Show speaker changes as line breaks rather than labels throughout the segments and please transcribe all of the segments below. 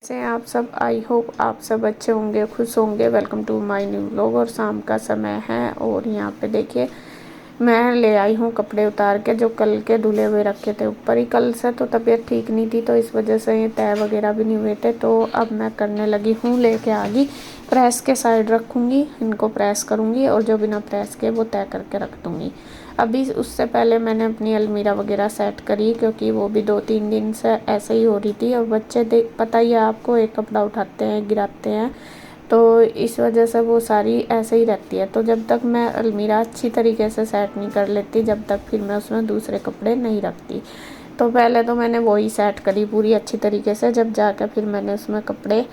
से आप सब, आई होप आप सब अच्छे होंगे, खुश होंगे। Welcome to my new vlog. और शाम का समय है और यहाँ पे देखिए मैं ले आई हूँ कपड़े उतार के, जो कल के धुले हुए रखे थे ऊपर ही। कल से तो तबीयत ठीक नहीं थी तो इस वजह से ये तय वगैरह भी नहीं हुए थे। तो अब मैं करने लगी हूँ, लेके आ गई, प्रेस के साइड रखूँगी, इनको प्रेस करूँगी और जो बिना प्रेस के वो तय करके रख दूँगी। अभी उससे पहले मैंने अपनी अलमीरा वगैरह सेट करी, क्योंकि वो भी 2-3 दिन से ऐसे ही हो रही थी। और बच्चे देख, पता ही है आपको, एक कपड़ा उठाते हैं गिराते हैं, तो इस वजह से वो सारी ऐसे ही रहती है। तो जब तक मैं अलमीरा अच्छी तरीके से सेट नहीं कर लेती, जब तक फिर मैं उसमें दूसरे कपड़े नहीं रखती। तो पहले तो मैंने वही सेट करी पूरी अच्छी तरीके से, जब जाकर फिर मैंने उसमें कपड़े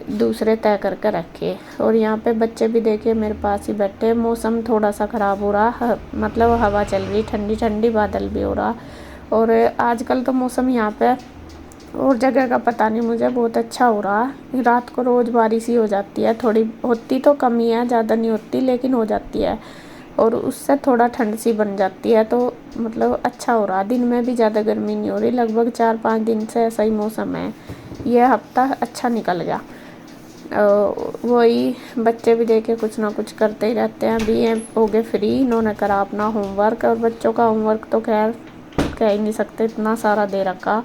दूसरे तय करके रखे। और यहाँ पे बच्चे भी देखिए मेरे पास ही बैठे। मौसम थोड़ा सा ख़राब हो रहा, मतलब हवा चल रही ठंडी ठंडी, बादल भी हो रहा। और आजकल तो मौसम यहाँ पे और जगह का पता नहीं मुझे, बहुत अच्छा हो रहा है। रात को रोज़ बारिश ही हो जाती है, थोड़ी होती तो कम ही है, ज़्यादा नहीं होती लेकिन हो जाती है। और उससे थोड़ा ठंड सी बन जाती है, तो मतलब अच्छा हो रहा। दिन में भी ज़्यादा गर्मी नहीं हो रही। लगभग 4-5 दिन से ऐसा ही मौसम है। यह हफ्ता अच्छा निकल गया। वही बच्चे भी देखे कुछ ना कुछ करते ही रहते हैं। अभी ये हो गए फ्री, इन्होंने करा अपना होमवर्क। और बच्चों का होमवर्क तो खैर कह ही नहीं सकते, इतना सारा दे रखा,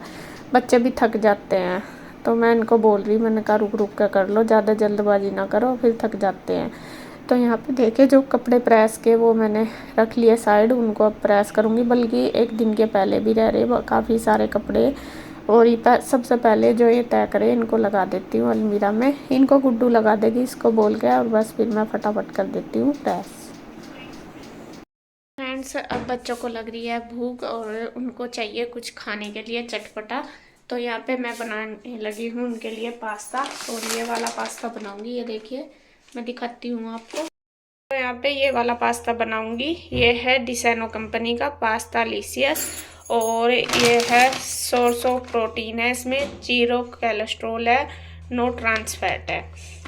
बच्चे भी थक जाते हैं। तो मैं इनको बोल रही, मैंने कहा रुक रुक कर लो, ज़्यादा जल्दबाजी ना करो, फिर थक जाते हैं। तो यहाँ पे देखे जो कपड़े प्रेस के वो मैंने रख लिए साइड, उनको अब प्रेस करूँगी। बल्कि एक दिन के पहले भी रह रहे काफ़ी सारे कपड़े। और ये सबसे पहले जो ये तय करे इनको लगा देती हूँ अलमीरा में। इनको गुड्डू लगा देगी इसको बोल के, और बस फिर मैं फटाफट कर देती हूँ प्रेस। फ्रेंड्स, अब बच्चों को लग रही है भूख और उनको चाहिए कुछ खाने के लिए चटपटा। तो यहाँ पे मैं बनाने लगी हूँ उनके लिए पास्ता। और ये वाला पास्ता बनाऊंगी, ये देखिए मैं दिखाती हूँ आपको। तो यहाँ पे ये वाला पास्ता बनाऊंगी। ये है डिसेनो कंपनी का पास्ता लिसियस। और ये है सोर्स ऑफ प्रोटीन है, इसमें 0 कोलेस्ट्रॉल है, नो ट्रांस फैट है।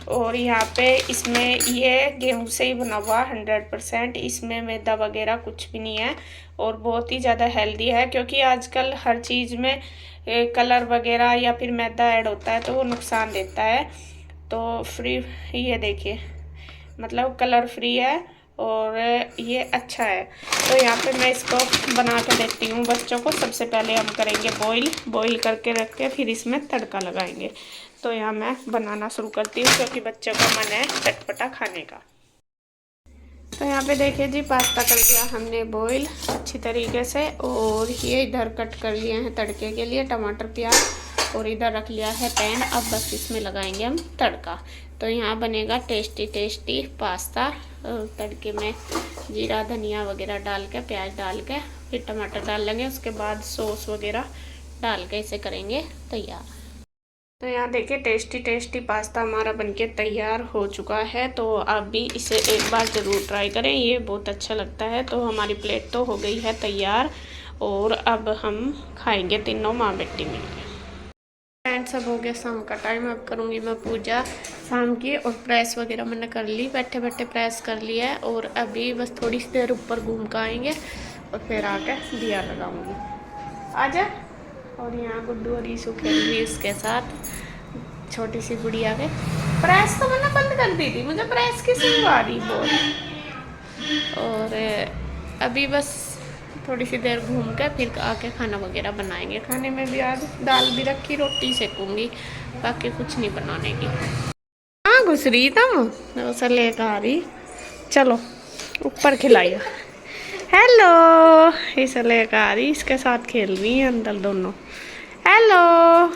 और यहाँ पे इसमें ये गेहूं से ही बना हुआ 100%, इसमें मैदा वगैरह कुछ भी नहीं है। और बहुत ही ज़्यादा हेल्दी है, क्योंकि आजकल हर चीज़ में कलर वगैरह या फिर मैदा ऐड होता है तो वो नुकसान देता है। तो फ्री, ये देखिए मतलब कलर फ्री है और ये अच्छा है। तो यहाँ पे मैं इसको बना के देती हूँ बच्चों को। सबसे पहले हम करेंगे बॉईल करके रख के फिर इसमें तड़का लगाएंगे। तो यहाँ मैं बनाना शुरू करती हूँ, क्योंकि बच्चों का मन है चटपटा खाने का। तो यहाँ पे देखिए जी, पास्ता कर दिया हमने बॉईल अच्छी तरीके से। और ये इधर कट कर लिए हैं तड़के के लिए टमाटर प्याज, और इधर रख लिया है पैन। अब बस इसमें लगाएंगे हम तड़का। तो यहाँ बनेगा टेस्टी टेस्टी पास्ता। तड़के में जीरा धनिया वगैरह डाल के, प्याज डाल के, फिर टमाटर डाल लेंगे, उसके बाद सॉस वगैरह डाल के इसे करेंगे तैयार। तो यहाँ देखिए टेस्टी टेस्टी पास्ता हमारा बनके तैयार हो चुका है। तो आप भी इसे एक बार ज़रूर ट्राई करें, ये बहुत अच्छा लगता है। तो हमारी प्लेट तो हो गई है तैयार और अब हम खाएंगे तीनों माँ बेटी मिलकर। फ्रेंड्स, अब हो गया शाम का टाइम, अब करूँगी मैं पूजा शाम की। और प्रेस वगैरह मैंने कर ली, बैठे बैठे प्रेस कर लिया है। और अभी बस थोड़ी सी देर ऊपर घूम कर आएंगे और फिर आकर दिया लगाऊंगी। आजा। और यहाँ गुड्डू और ईशु खेल रही उसके साथ, छोटी सी गुड़िया के। प्रेस तो मैंने बंद कर दी थी, मुझे प्रेस की सुन आ रही बहुत। और अभी बस थोड़ी सी देर घूम कर फिर आके खाना वगैरह बनाएंगे। खाने में भी आज दाल भी रखी, रोटी सेकूंगी, बाकी कुछ नहीं बनाने की। हाँ घुस रही तुम, उसे लेकर आ रही। चलो ऊपर खिलाइए। हेलो, इसे लेकर आ रही, इसके साथ खेल रही है अंदर दोनों। हेलो,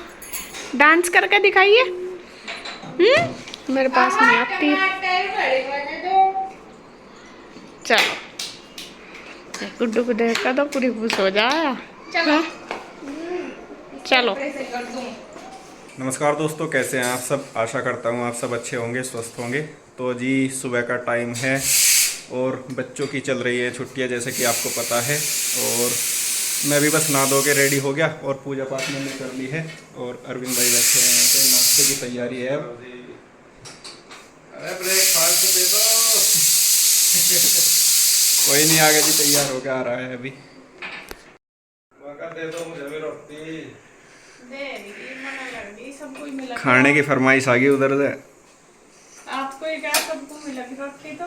डांस करके दिखाइए। मेरे पास नहीं आती। चलो, गुड्डू को देखकर तो पूरी खुश हो जाए। चलो।
नमस्कार दोस्तों, कैसे हैं आप सब। आशा करता हूं आप सब अच्छे होंगे, स्वस्थ होंगे। तो जी सुबह का टाइम है और बच्चों की चल रही है छुट्टियां, जैसे कि आपको पता है। और मैं भी बस नहा धो के रेडी हो गया और पूजा पाठ मैंने कर ली है। और अरविंद भाई बैठे हैं यहाँ पे, नाश्ते की तैयारी है। अरे ब्रेकफास्ट दे दो। कोई नहीं, आगे जी तैयार होकर आ रहा है अभी। दे दो मुझे भी रोटी।
सबको ही मिला
खाने की फरमाइश आ गई उधर से।
आपको ही क्या, सबको मिलेगी रोटी तो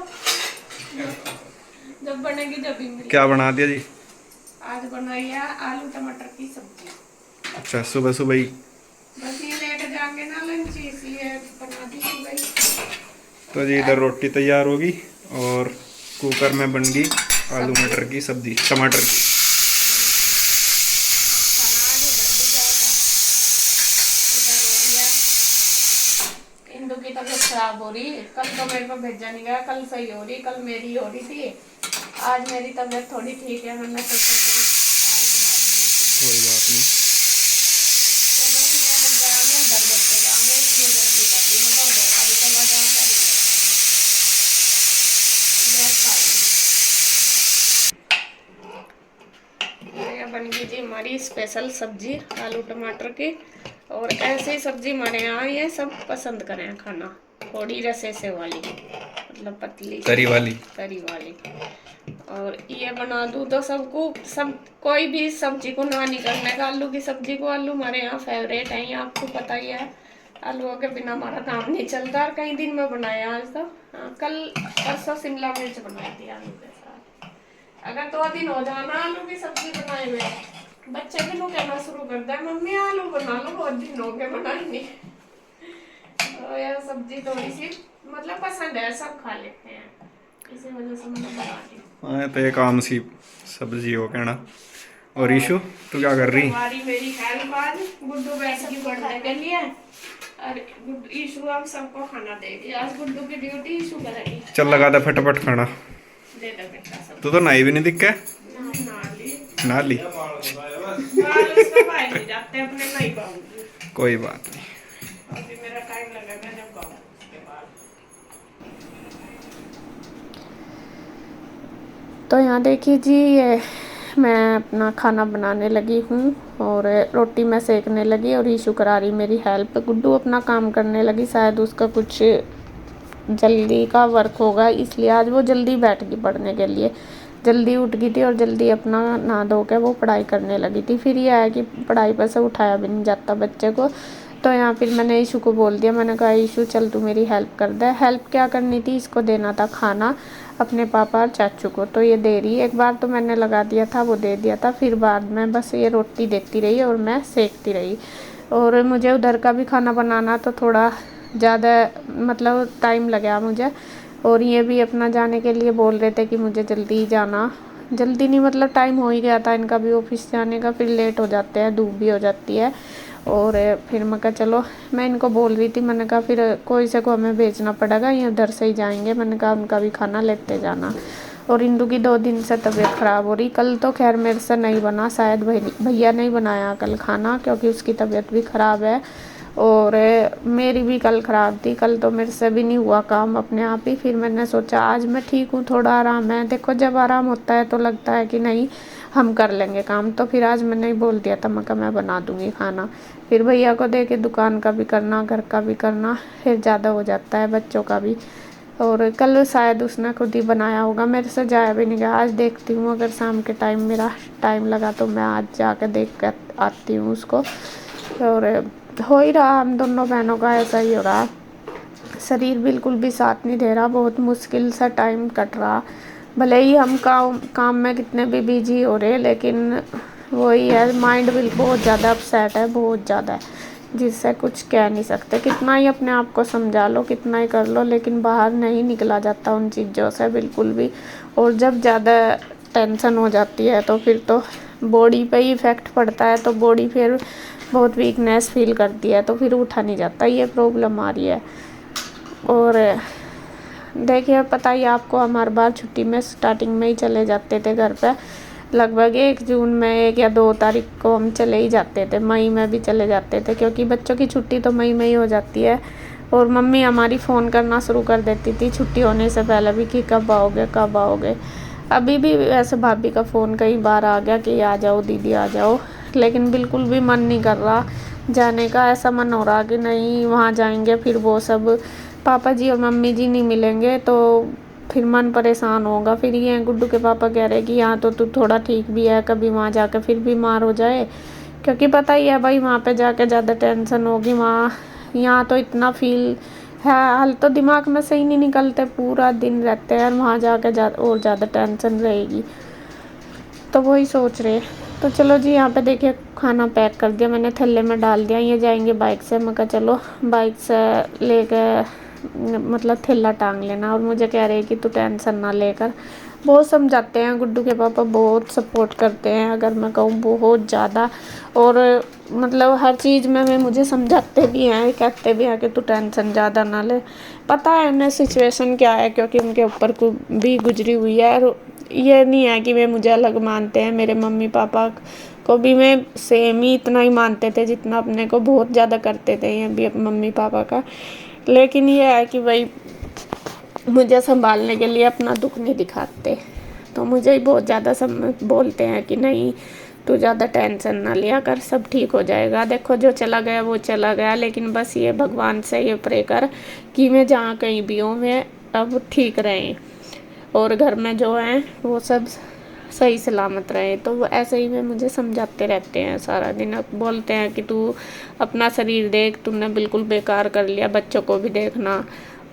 जब बनेगी जब ही मिलेगी।
क्या बना दिया जी?
आज बनाई है आलू टमाटर की सब्जी।
अच्छा, सुबह सुबह ही।
बस ये लेके जाएंगे ना लंच, इसलिए बना दी सुबह ही।
तो जी इधर रोटी तैयार होगी और कुकर में बन गई आलू मटर की सब्जी, टमाटर की।
इंदु की तबीयत खराब हो रही, कल तो मेरे को भेजा नहीं गया, कल सही हो रही, कल मेरी हो रही थी, आज मेरी तबीयत थोड़ी ठीक है। मैंने सोचा
कोई बात नहीं।
बन गई जी हमारी स्पेशल सब्जी आलू टमाटर की। और ऐसी सब्जी हमारे यहाँ ये सब पसंद करें खाना, थोड़ी रसे से वाली, मतलब पतली
तरी वाली।
तरी वाली। और ये बना दूँ तो सबको, सब कोई भी सब्जी को ना नहीं करने का। आलू की सब्जी को, आलू हमारे यहाँ फेवरेट है, ये आपको पता ही है। आलूओं के बिना हमारा काम नहीं चलता। और कई दिन में बनाया आज तो, कल परसों शिमला मिर्च बनाई थी आलू के साथ। अगर 2 दिन हो जाना आलू की सब्जी बनाए हुए, बच्चे भी लोग कहना शुरू कर दे मम्मी आलू बना लो, बहुत दिन हो गए बनाई नहीं। तो यह सब्जी थोड़ी सी मतलब पसंद है, सब खा लेते हैं, इसी वजह से मैंने बना दी।
हाँ तो एक आम सी सब्जी हो कहना। और ईशु तू क्या कर रही?
हमारी मेरी हेल्प आज गुड्डू बैठ की पढ़ने के लिए, और ईशु अब सबको खाना देगी। आज गुड्डू की ड्यूटी ईशु करेगी।
चल लगा दे फटाफट खाना।
दे दे बेटा सब।
तू तो नहाई भी नहीं दिख के।
ना ली बाल उसका पाए नहीं जाते, अपने नहीं पाऊंगी।
कोई बात नहीं,
अभी मेरा टाइम लगेगा जब पाऊँ उसके बाद। तो यहाँ देखिए जी, ये मैं अपना खाना बनाने लगी हूँ और रोटी मैं सेकने लगी और ईशु करा रही मेरी हेल्प। गुड्डू अपना काम करने लगी, शायद उसका कुछ जल्दी का वर्क होगा, इसलिए आज वो जल्दी बैठ गई पढ़ने के लिए। जल्दी उठ गई थी और जल्दी अपना नहा धो के वो पढ़ाई करने लगी थी। फिर ये आया कि पढ़ाई पर से उठाया भी नहीं जाता बच्चे को, तो यहाँ फिर मैंने ईशु को बोल दिया, मैंने कहा ईशु चल तू मेरी हेल्प कर दे। हेल्प क्या करनी थी, इसको देना था खाना अपने पापा और चाचू को, तो ये दे रही। एक बार तो मैंने लगा दिया था, वो दे दिया था, फिर बाद में बस ये रोटी देती रही और मैं सेकती रही। और मुझे उधर का भी खाना बनाना तो थोड़ा ज़्यादा मतलब टाइम लगा मुझे। और ये भी अपना जाने के लिए बोल रहे थे कि मुझे जल्दी जाना, जल्दी नहीं मतलब टाइम हो ही गया था इनका भी ऑफिस जाने का, फिर लेट हो जाते हैं, धूप भी हो जाती है। और फिर मैं कहा चलो, मैं इनको बोल रही थी, मैंने कहा फिर कोई से को हमें भेजना पड़ेगा, ये उधर से ही जाएंगे, मैंने कहा उनका भी खाना लेते जाना। और इंदु की 2 दिन से तबीयत ख़राब हो रही। कल तो खैर मेरे से नहीं बना, शायद भैया नहीं बनाया कल खाना, क्योंकि उसकी तबीयत भी ख़राब है और मेरी भी कल ख़राब थी। कल तो मेरे से भी नहीं हुआ काम अपने आप ही। फिर मैंने सोचा आज मैं ठीक हूँ, थोड़ा आराम है। देखो जब आराम होता है तो लगता है कि नहीं हम कर लेंगे काम, तो फिर आज मैंने बोल दिया था, मैं बना दूँगी खाना। फिर भैया को दे के दुकान का भी करना, घर का भी करना, फिर ज़्यादा हो जाता है, बच्चों का भी। और कल शायद उसने खुद ही बनाया होगा, मेरे से जाया भी नहीं गया। आज देखती हूँ, अगर शाम के टाइम मेरा टाइम लगा तो मैं आज जाकर देख कर आती हूँ उसको। और हो ही रहा, हम दोनों बहनों का ऐसा ही हो रहा, शरीर बिल्कुल भी साथ नहीं दे रहा, बहुत मुश्किल सा टाइम कट रहा। भले ही हम काम में कितने भी बिजी हो रहे, लेकिन वही है, माइंड बिल्कुल बहुत ज़्यादा अपसेट है, बहुत ज़्यादा है, जिससे कुछ कह नहीं सकते। कितना ही अपने आप को समझा लो, कितना ही कर लो, लेकिन बाहर नहीं निकला जाता उन चीज़ों से बिल्कुल भी। और जब ज़्यादा टेंशन हो जाती है तो फिर तो बॉडी पे ही इफ़ेक्ट पड़ता है, तो बॉडी फिर बहुत वीकनेस फील करती है, तो फिर उठा नहीं जाता, ये प्रॉब्लम आ रही है। और देखिए पता ही आपको, हमारे बार छुट्टी में स्टार्टिंग में ही चले जाते थे घर पे, लगभग 1 जून में 1 या 2 तारीख को हम चले ही जाते थे, मई में भी चले जाते थे, क्योंकि बच्चों की छुट्टी तो मई में ही हो जाती है। और मम्मी हमारी फ़ोन करना शुरू कर देती थी छुट्टी होने से पहले भी कि कब आओगे कब आओगे। अभी भी वैसे भाभी का फ़ोन कई बार आ गया कि आ जाओ दीदी आ जाओ, लेकिन बिल्कुल भी मन नहीं कर रहा जाने का। ऐसा मन हो रहा कि नहीं वहाँ जाएंगे फिर वो सब पापा जी और मम्मी जी नहीं मिलेंगे, तो फिर मन परेशान होगा। फिर ये गुड्डू के पापा कह रहे कि यहाँ तो तू थोड़ा ठीक भी है, कभी वहाँ जाकर फिर बीमार हो जाए, क्योंकि पता ही है भाई वहाँ पे जाके ज़्यादा टेंशन होगी। वहाँ यहाँ तो इतना फील है, हाल तो दिमाग में से ही नहीं निकलते, पूरा दिन रहते हैं, वहाँ जाके और ज़्यादा टेंशन रहेगी। तो वही सोच रहे। तो चलो जी, यहाँ पे देखिए खाना पैक कर दिया मैंने, थैले में डाल दिया। ये जाएंगे बाइक से, मैं कहा चलो बाइक से लेकर मतलब थैला टांग लेना। और मुझे कह रहे कि तू टेंशन ना लेकर, बहुत समझाते हैं गुड्डू के पापा, बहुत सपोर्ट करते हैं अगर मैं कहूँ बहुत ज़्यादा। और मतलब हर चीज़ में मुझे समझाते भी हैं, कहते भी हैं कि तू टेंशन ज़्यादा ना ले। पता है उन्हें सिचुएशन क्या है, क्योंकि उनके ऊपर को भी गुजरी हुई है। और ये नहीं है कि वे मुझे अलग मानते हैं, मेरे मम्मी पापा को भी मैं सेम ही इतना ही मानते थे जितना अपने को बहुत ज़्यादा करते थे ये भी मम्मी पापा का। लेकिन ये है कि भाई मुझे संभालने के लिए अपना दुख नहीं दिखाते, तो मुझे ही बहुत ज़्यादा बोलते हैं कि नहीं तू ज़्यादा टेंशन ना लिया कर, सब ठीक हो जाएगा। देखो जो चला गया वो चला गया, लेकिन बस ये भगवान से ये प्रे कर कि मैं जहाँ कहीं भी हूँ मैं अब ठीक रहें और घर में जो हैं वो सब सही सलामत रहे। तो वो ऐसे ही में मुझे समझाते रहते हैं सारा दिन। अब बोलते हैं कि तू अपना शरीर देख, तूने बिल्कुल बेकार कर लिया, बच्चों को भी देखना।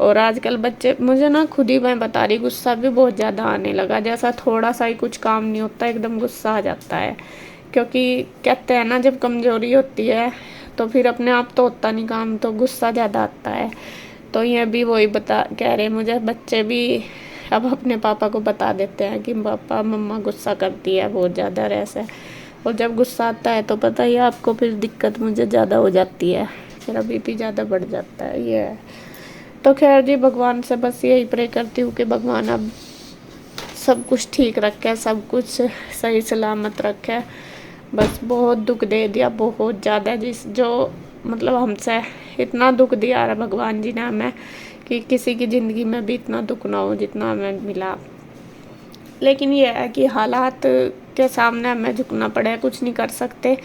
और आजकल बच्चे, मुझे ना खुद ही मैं बता रही, गुस्सा भी बहुत ज़्यादा आने लगा। जैसा थोड़ा सा ही कुछ काम नहीं होता एकदम गुस्सा आ जाता है, क्योंकि कहते हैं ना जब कमज़ोरी होती है तो फिर अपने आप तो होता नहीं काम, तो गुस्सा ज़्यादा आता है। तो ये भी वही कह रहे मुझे, बच्चे भी अब अपने पापा को बता देते हैं कि पापा मम्मा गुस्सा करती है बहुत ज़्यादा ऐसे। और जब गुस्सा आता है तो पता ही है आपको, फिर दिक्कत मुझे ज़्यादा हो जाती है, मेरा बीपी ज़्यादा बढ़ जाता है। ये है। तो खैर जी, भगवान से बस यही प्रे करती हूँ कि भगवान अब सब कुछ ठीक रखे, सब कुछ सही सलामत रखे। बस बहुत दुख दे दिया, बहुत ज़्यादा, जो मतलब हमसे इतना दुख दिया है भगवान जी ने हमें कि किसी की ज़िंदगी में भी इतना दुख ना हो जितना हमें मिला। लेकिन ये है कि हालात के सामने हमें झुकना पड़े, कुछ नहीं कर सकते,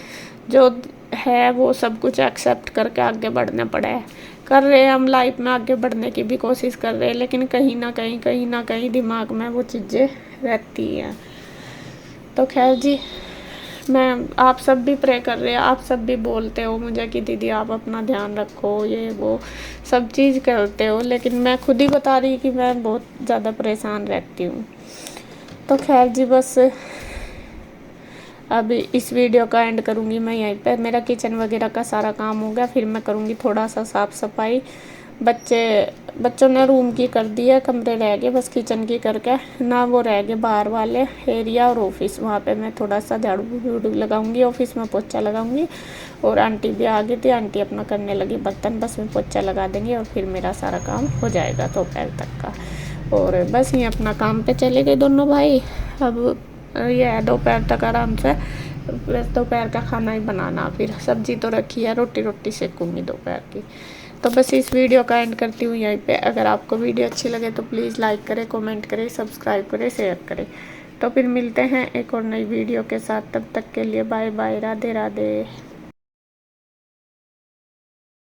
जो है वो सब कुछ एक्सेप्ट करके आगे बढ़ने पड़े। कर रहे हैं हम लाइफ में, आगे बढ़ने की भी कोशिश कर रहे हैं, लेकिन कहीं ना कहीं दिमाग में वो चीज़ें रहती हैं। तो खैर जी, मैं आप सब भी प्रे कर रहे हैं, आप सब भी बोलते हो मुझे कि दीदी आप अपना ध्यान रखो, ये वो सब चीज़ करते हो, लेकिन मैं खुद ही बता रही कि मैं बहुत ज़्यादा परेशान रहती हूँ। तो खैर जी, बस अब इस वीडियो का एंड करूँगी मैं यहीं पर। मेरा किचन वगैरह का सारा काम हो गया, फिर मैं करूँगी थोड़ा सा साफ़ सफाई। बच्चों ने रूम की कर दी है, कमरे रह गए बस किचन की करके ना, वो रह गए बाहर वाले एरिया और ऑफिस, वहाँ पे मैं थोड़ा सा झाड़ू वूड़ू लगाऊंगी, ऑफिस में पोछा लगाऊंगी। और आंटी भी आ गई थी, आंटी अपना करने लगी बर्तन, बस मैं पोछा लगा देंगे और फिर मेरा सारा काम हो जाएगा दोपहर तक का। और बस ये अपना काम पे चले गए दोनों भाई। अब ये है दोपहर तक आराम से, बस दोपहर का खाना ही बनाना, फिर सब्जी तो रखी है, रोटी सेकूँगी दोपहर की। तो बस इस वीडियो का एंड करती हूँ यहीं पे। अगर आपको वीडियो अच्छी लगे तो प्लीज़ लाइक करें, कमेंट करें, सब्सक्राइब करें, शेयर करें। तो फिर मिलते हैं एक और नई वीडियो के साथ, तब तक के लिए बाय बाय, राधे राधे।